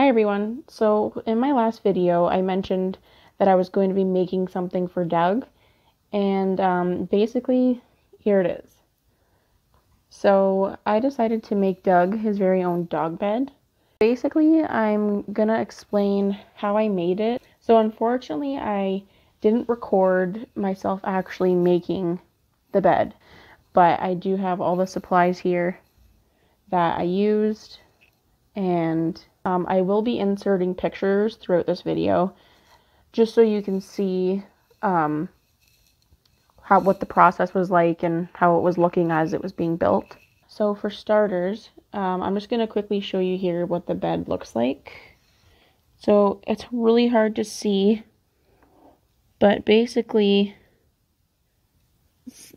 Hi everyone. So in my last video, I mentioned that I was going to be making something for Doug, and basically here it is. So I decided to make Doug his very own dog bed. Basically, I'm gonna explain how I made it. So unfortunately, I didn't record myself actually making the bed, but I do have all the supplies here that I used, and I will be inserting pictures throughout this video just so you can see what the process was like and how it was looking as it was being built. So for starters, I'm just going to quickly show you here what the bed looks like. So it's really hard to see, but basically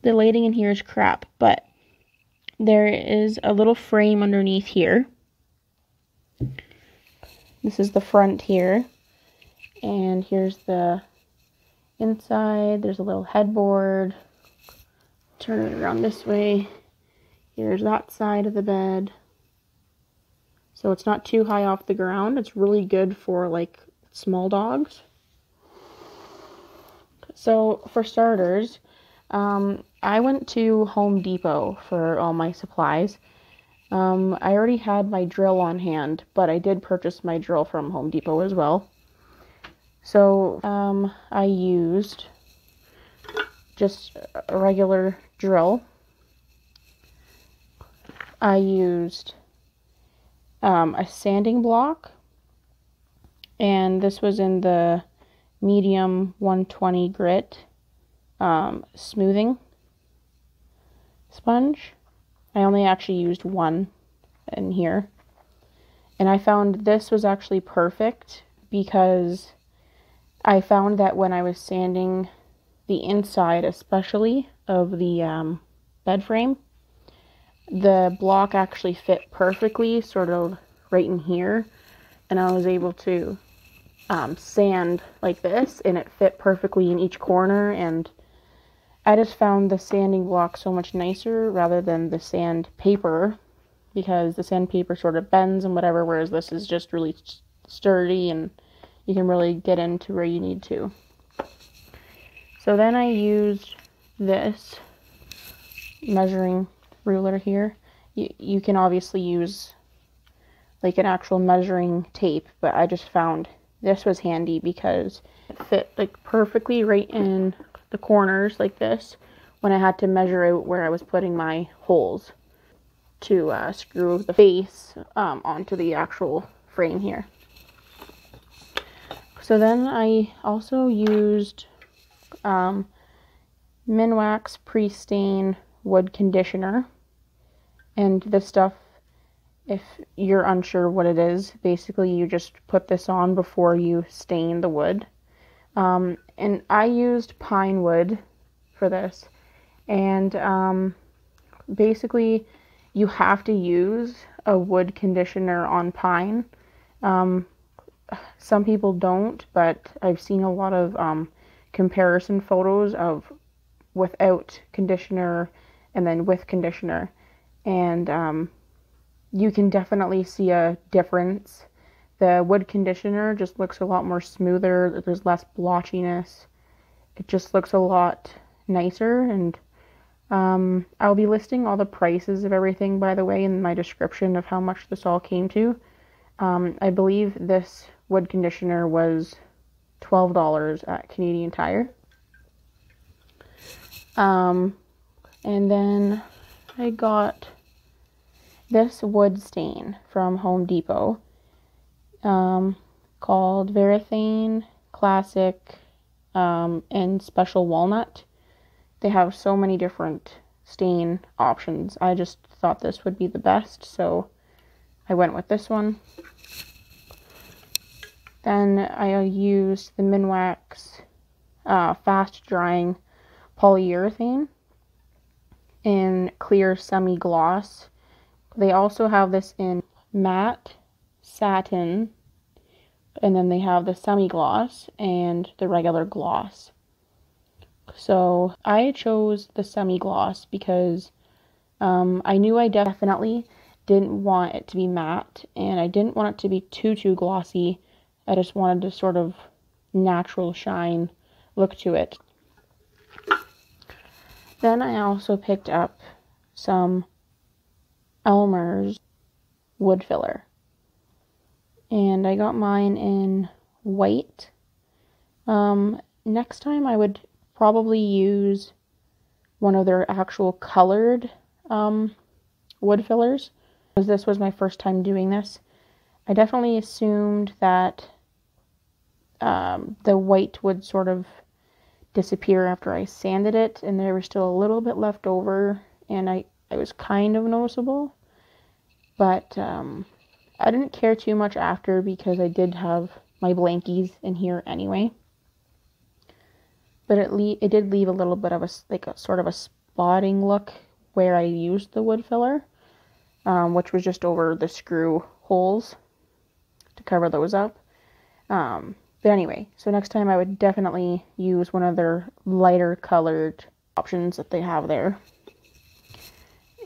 the lighting in here is crap, but there is a little frame underneath here. This is the front here, and here's the inside. There's a little headboard. Turn it around this way. Here's that side of the bed. So it's not too high off the ground. It's really good for like small dogs. So for starters, I went to Home Depot for all my supplies. I already had my drill on hand, but I did purchase my drill from Home Depot as well. So I used just a regular drill. I used a sanding block, and this was in the medium 120 grit smoothing sponge. I only actually used one in here, and I found this was actually perfect because I found that when I was sanding the inside, especially of the bed frame, the block actually fit perfectly, sort of right in here, and I was able to sand like this, and it fit perfectly in each corner, and I just found the sanding block so much nicer rather than the sandpaper, because the sandpaper sort of bends and whatever, whereas this is just really sturdy and you can really get into where you need to. So then I used this measuring ruler here. You can obviously use like an actual measuring tape, but I just found this was handy because it fit like perfectly right in the corners like this when I had to measure out where I was putting my holes to screw the face onto the actual frame here. So then I also used Minwax pre-stain wood conditioner, and this stuff, if you're unsure what it is, basically you just put this on before you stain the wood. And I used pine wood for this, and basically you have to use a wood conditioner on pine. Some people don't, but I've seen a lot of comparison photos of without conditioner and then with conditioner, and you can definitely see a difference. The wood conditioner just looks a lot more smoother. There's less blotchiness. It just looks a lot nicer, and I'll be listing all the prices of everything, by the way, in my description of how much this all came to. I believe this wood conditioner was $12 at Canadian Tire. And then I got this wood stain from Home Depot, called Varathane Classic and Special Walnut. They have so many different stain options. I just thought this would be the best, so I went with this one. Then I used the Minwax fast drying polyurethane in clear semi-gloss. They also have this in matte, satin, and then they have the semi-gloss and the regular gloss. So I chose the semi-gloss because I knew I definitely didn't want it to be matte, and I didn't want it to be too glossy. I just wanted a sort of natural shine look to it. Then I also picked up some Elmer's wood filler, and I got mine in white. Next time I would probably use one of their actual colored wood fillers, because this was my first time doing this. I definitely assumed that the white would sort of disappear after I sanded it, and there was still a little bit left over, and it was kind of noticeable, but I didn't care too much after, because I did have my blankies in here anyway. But it did leave a little bit of a sort of a spotting look where I used the wood filler, which was just over the screw holes to cover those up. But anyway, so next time I would definitely use one of their lighter colored options that they have there.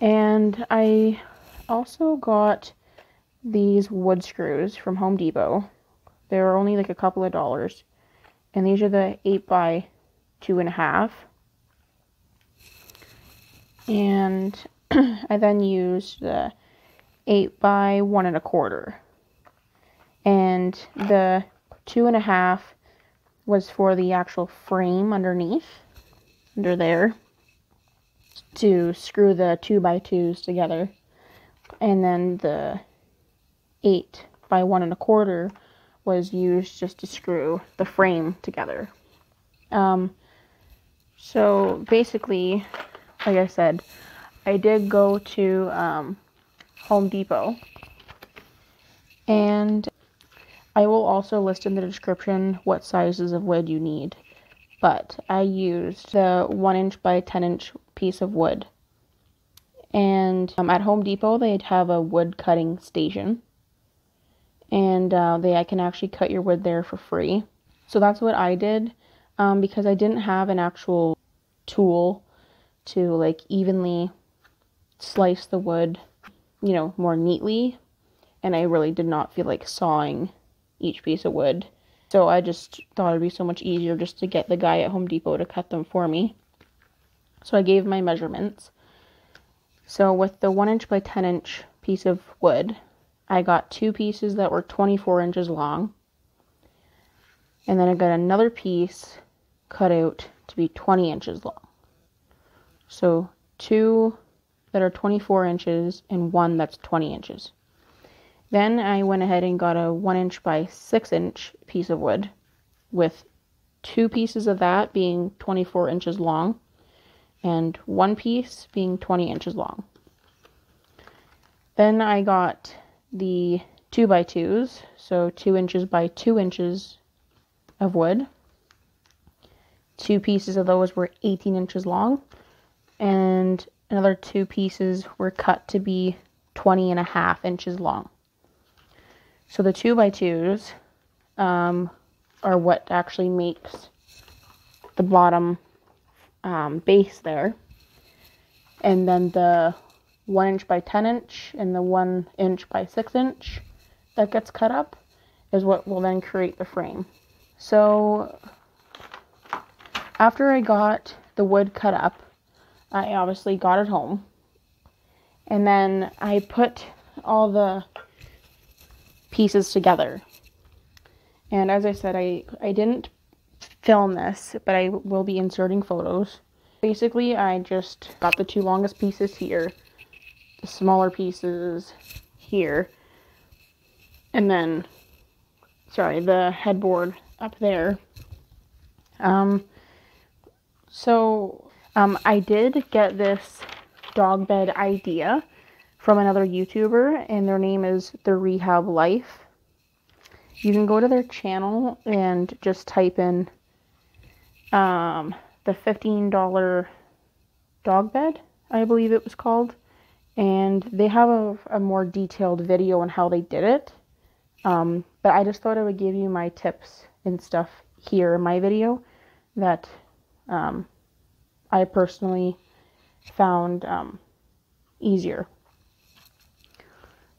And I also got these wood screws from Home Depot. They were only like a couple of dollars. And these are the 8x2.5. And I then used the 8x1.25. And the 2.5 was for the actual frame underneath, under there, to screw the 2x2s together. And then the 8x1.25 was used just to screw the frame together. So basically, like I said, I did go to Home Depot, and I will also list in the description what sizes of wood you need, but I used the 1" by 10" piece of wood. And at Home Depot, they'd have a wood cutting station, and I can actually cut your wood there for free. So that's what I did, because I didn't have an actual tool to like evenly slice the wood, you know, more neatly, and I really did not feel like sawing each piece of wood. So I just thought it'd be so much easier just to get the guy at Home Depot to cut them for me. So I gave my measurements. So with the 1" by 10" piece of wood, I got 2 pieces that were 24 inches long. And then I got another piece cut out to be 20 inches long. So 2 that are 24 inches and 1 that's 20 inches. Then I went ahead and got a 1" by 6" piece of wood, with 2 pieces of that being 24 inches long, and 1 piece being 20 inches long. Then I got the 2x2s, so 2" by 2" of wood. 2 pieces of those were 18 inches long, and another 2 pieces were cut to be 20.5 inches long. So the 2x2s are what actually makes the bottom base there. And then the 1" by 10" and the 1" by 6" that gets cut up is what will then create the frame. So after I got the wood cut up, I obviously got it home. And then I put all the pieces together. And as I said, I didn't film this, but I will be inserting photos. Basically, I just got the 2 longest pieces here, the smaller pieces here, and then, the headboard up there. I did get this dog bed idea from another YouTuber, and their name is The Rehab Life. You can go to their channel and just type in the $15 dog bed, I believe it was called, and they have a more detailed video on how they did it. But I just thought I would give you my tips and stuff here in my video that I personally found easier.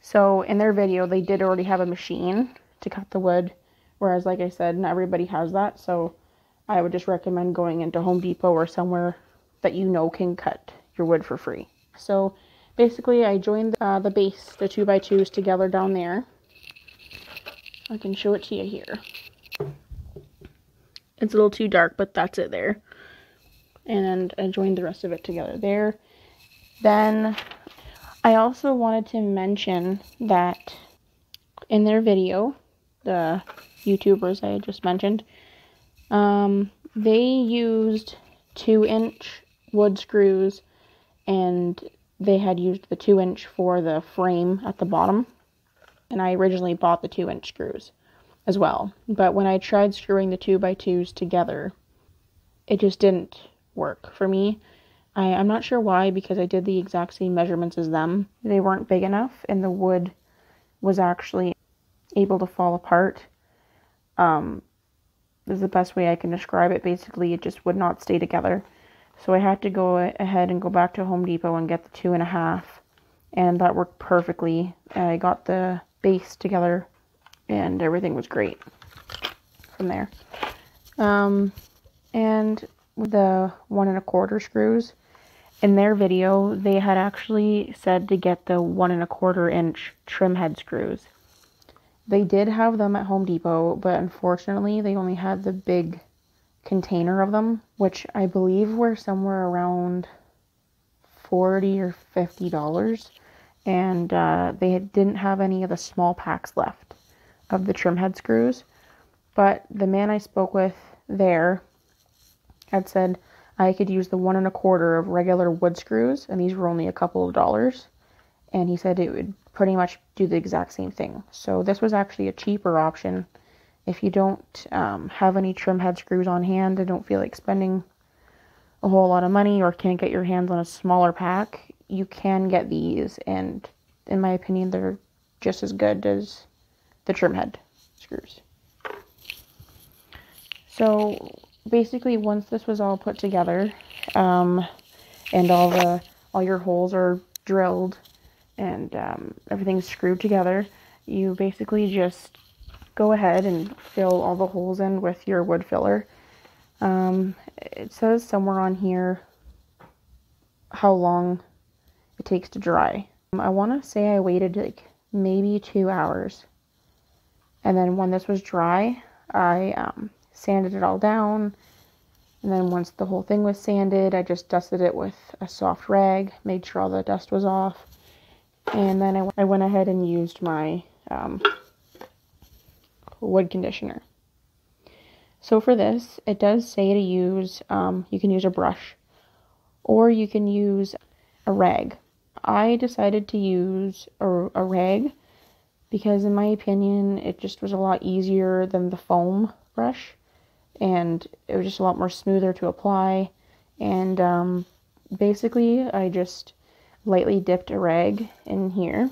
So in their video, they did already have a machine to cut the wood, whereas like I said, not everybody has that. So I would just recommend going into Home Depot or somewhere that you know can cut your wood for free. So basically I joined the base, the 2x2s together down there. I can show it to you here. It's a little too dark, but that's it there. And I joined the rest of it together there. Then I also wanted to mention that in their video, the YouTubers I just mentioned, they used 2-inch wood screws, and they had used the 2-inch for the frame at the bottom. And I originally bought the 2-inch screws as well. But when I tried screwing the 2x2s together, it just didn't work for me. I'm not sure why, because I did the exact same measurements as them. They weren't big enough, and the wood was actually able to fall apart. This is the best way I can describe it. Basically, it just would not stay together. So I had to go ahead and go back to Home Depot and get the 2.5, and that worked perfectly. I got the base together, and everything was great from there. And with the 1 1/4 screws, in their video, they had actually said to get the 1 1/4 inch trim head screws. They did have them at Home Depot, but unfortunately, they only had the big container of them, which I believe were somewhere around $40 or $50. And they didn't have any of the small packs left of the trim head screws. But the man I spoke with there had said I could use the 1 1/4 of regular wood screws, and these were only a couple of dollars. And he said it would pretty much do the exact same thing. So this was actually a cheaper option. If you don't have any trim head screws on hand and don't feel like spending a whole lot of money, or can't get your hands on a smaller pack, you can get these, and in my opinion, they're just as good as the trim head screws. So basically, once this was all put together, and all your holes are drilled and everything's screwed together, you basically just go ahead and fill all the holes in with your wood filler. It says somewhere on here how long it takes to dry. I want to say I waited like maybe 2 hours, and then when this was dry, I sanded it all down. And then once the whole thing was sanded, I just dusted it with a soft rag, made sure all the dust was off. And then I went ahead and used my wood conditioner. So for this, it does say to use, you can use a brush, or you can use a rag. I decided to use a rag because in my opinion, it just was a lot easier than the foam brush. And it was just a lot more smoother to apply. And basically, I just lightly dipped a rag in here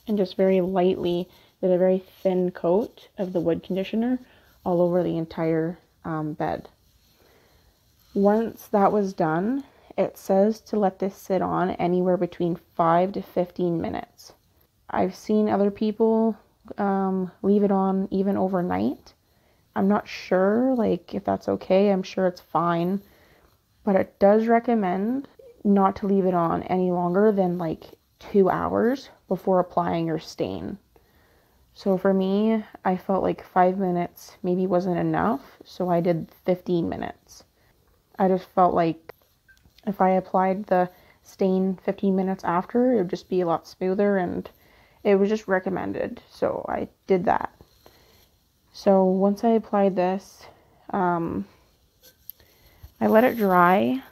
and just very lightly did a very thin coat of the wood conditioner all over the entire bed. Once that was done, it says to let this sit on anywhere between 5 to 15 minutes. I've seen other people leave it on even overnight. I'm not sure, like, if that's okay. I'm sure it's fine. But it does recommend not to leave it on any longer than, like, 2 hours before applying your stain. So for me, I felt like 5 minutes maybe wasn't enough, so I did 15 minutes. I just felt like if I applied the stain 15 minutes after, it would just be a lot smoother, and it was just recommended. So I did that. So once I applied this, I let it dry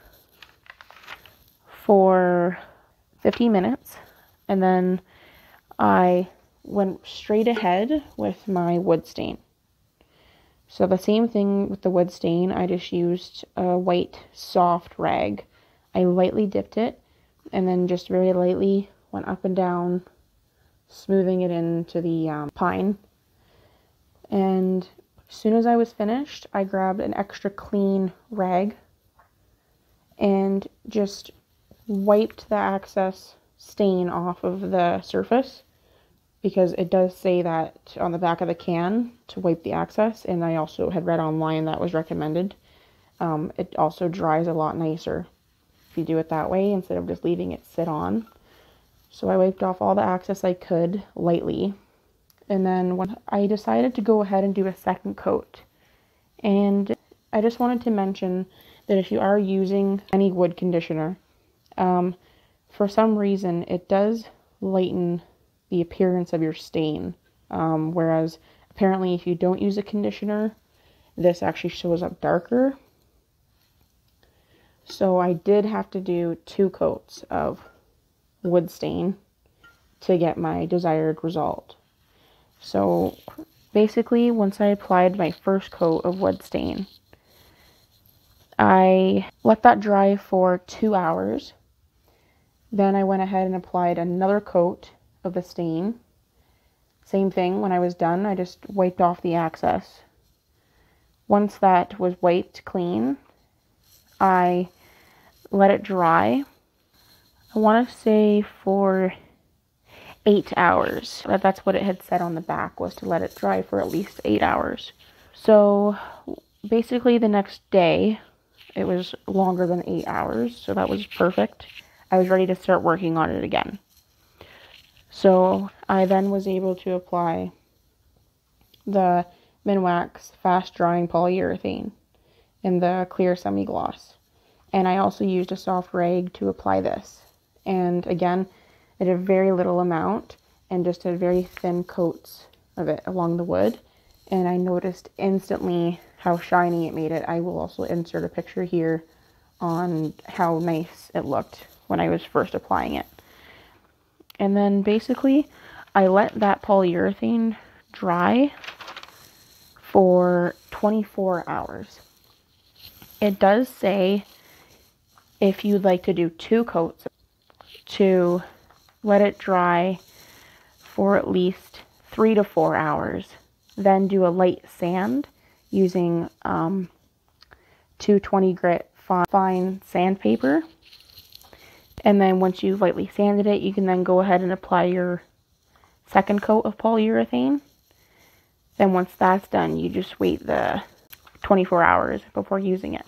for 15 minutes, and then I went straight ahead with my wood stain. So the same thing with the wood stain, I just used a white soft rag. I lightly dipped it, and then just very lightly went up and down, smoothing it into the pine. And as soon as I was finished, I grabbed an extra clean rag and just wiped the excess stain off of the surface, because it does say that on the back of the can to wipe the excess, and I also had read online that was recommended. It also dries a lot nicer if you do it that way instead of just leaving it sit on. So I wiped off all the excess I could lightly, and then when I decided to go ahead and do a second coat. And I just wanted to mention that if you are using any wood conditioner, for some reason it does lighten the appearance of your stain, whereas apparently if you don't use a conditioner, this actually shows up darker. So I did have to do 2 coats of wood stain to get my desired result. So basically, once I applied my first coat of wood stain, I let that dry for 2 hours. Then I went ahead and applied another coat of the stain. Same thing, when I was done, I just wiped off the excess. Once that was wiped clean, I let it dry. I want to say for 8 hours. That's what it had said on the back, was to let it dry for at least 8 hours. So basically the next day, it was longer than 8 hours, so that was perfect. I was ready to start working on it again. So I then was able to apply the Minwax fast drying polyurethane in the clear semi-gloss. And I also used a soft rag to apply this. And again, I did a very little amount and just did very thin coats of it along the wood. And I noticed instantly how shiny it made it. I will also insert a picture here on how nice it looked when I was first applying it. And then basically, I let that polyurethane dry for 24 hours. It does say if you'd like to do 2 coats, to let it dry for at least 3 to 4 hours. Then do a light sand using 220 grit fine sandpaper. And then once you've lightly sanded it, you can then go ahead and apply your second coat of polyurethane. Then once that's done, you just wait the 24 hours before using it.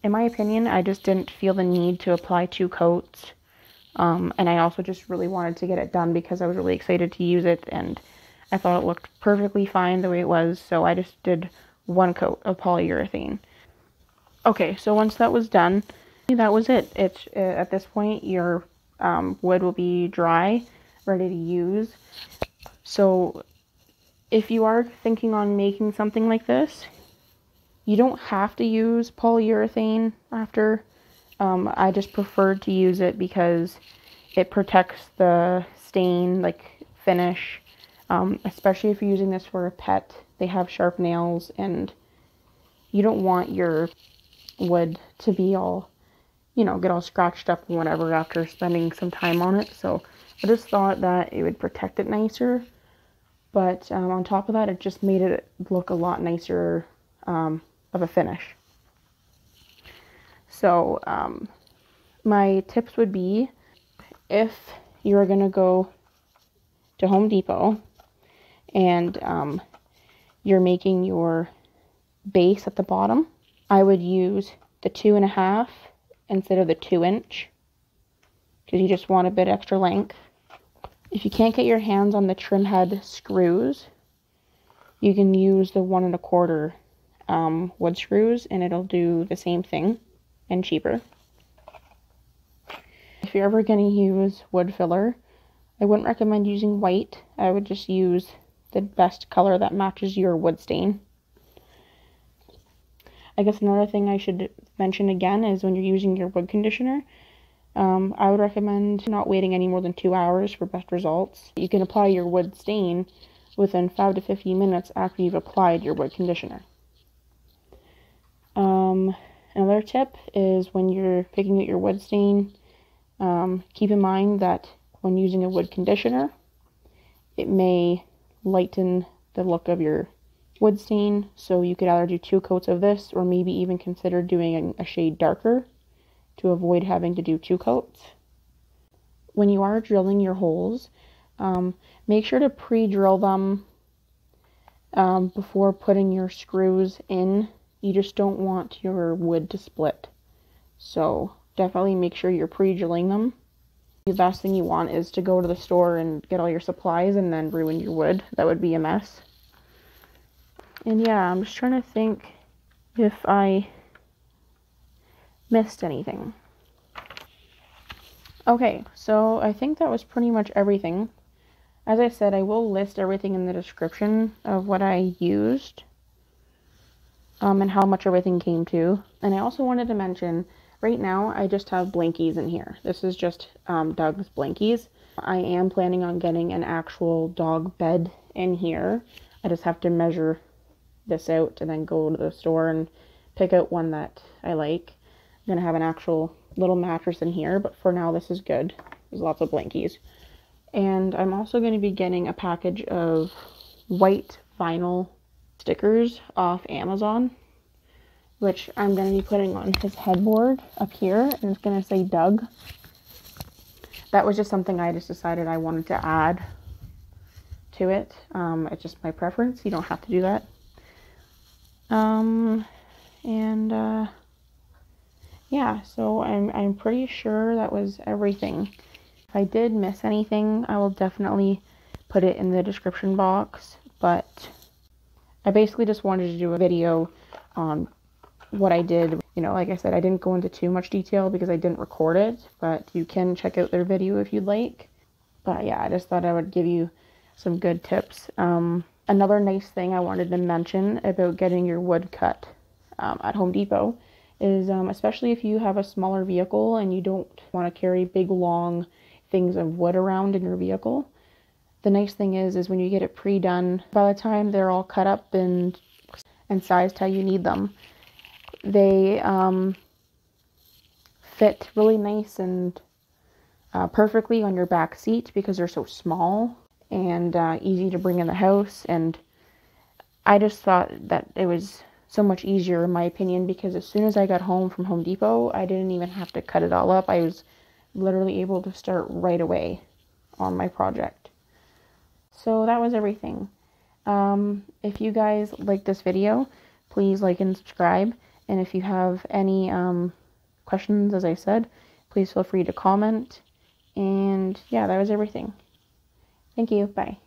In my opinion, I just didn't feel the need to apply 2 coats. And I also just really wanted to get it done because I was really excited to use it, and I thought it looked perfectly fine the way it was, so I just did 1 coat of polyurethane. Okay, so once that was done, that was it. It's at this point, your wood will be dry, ready to use. So if you are thinking on making something like this, you don't have to use polyurethane after. I just preferred to use it because it protects the stain, like, finish, especially if you're using this for a pet. They have sharp nails, and you don't want your wood to be all, you know, get all scratched up and whatever after spending some time on it. So I just thought that it would protect it nicer, but on top of that, it just made it look a lot nicer of a finish. So my tips would be, if you're gonna go to Home Depot and you're making your base at the bottom, I would use the 2.5 instead of the 2-inch, because you just want a bit extra length. If you can't get your hands on the trim head screws, you can use the 1.25 wood screws, and it'll do the same thing and cheaper. If you're ever going to use wood filler, I wouldn't recommend using white. I would just use the best color that matches your wood stain. I guess another thing I should mention again is when you're using your wood conditioner, I would recommend not waiting any more than 2 hours for best results. You can apply your wood stain within 5 to 15 minutes after you've applied your wood conditioner. Another tip is when you're picking out your wood stain, keep in mind that when using a wood conditioner, it may lighten the look of your wood stain, so you could either do 2 coats of this or maybe even consider doing a shade darker to avoid having to do 2 coats. when you are drilling your holes, make sure to pre-drill them before putting your screws in. You just don't want your wood to split. So definitely make sure you're pre-drilling them. The best thing you want is to go to the store and get all your supplies and then ruin your wood. That would be a mess. And yeah, I'm just trying to think if I missed anything. Okay, so I think that was pretty much everything. As I said, I will list everything in the description of what I used and how much everything came to. And I also wanted to mention, right now I just have blankies in here. This is just Doug's blankies. I am planning on getting an actual dog bed in here. I just have to measure this out and then go to the store and pick out one that I like. I'm gonna have an actual little mattress in here, but for now this is good. There's lots of blankies. And I'm also going to be getting a package of white vinyl stickers off Amazon, which I'm going to be putting on his headboard up here, and it's going to say Doug. That was just something I just decided I wanted to add to it. It's just my preference. You don't have to do that. Yeah, so I'm pretty sure that was everything. If I did miss anything, I will definitely put it in the description box, but I basically just wanted to do a video on what I did. You know, like I said, I didn't go into too much detail because I didn't record it, but you can check out their video if you'd like. But yeah, I just thought I would give you some good tips. Another nice thing I wanted to mention about getting your wood cut at Home Depot is, especially if you have a smaller vehicle and you don't want to carry big long things of wood around in your vehicle, the nice thing is when you get it pre-done, by the time they're all cut up and sized how you need them, they fit really nice and perfectly on your back seat because they're so small and easy to bring in the house. And I just thought that it was so much easier in my opinion, because as soon as I got home from Home Depot, I didn't even have to cut it all up. I was literally able to start right away on my project. So that was everything. If you guys like this video, please like and subscribe. And if you have any questions, as I said, please feel free to comment. And yeah, that was everything. Thank you. Bye.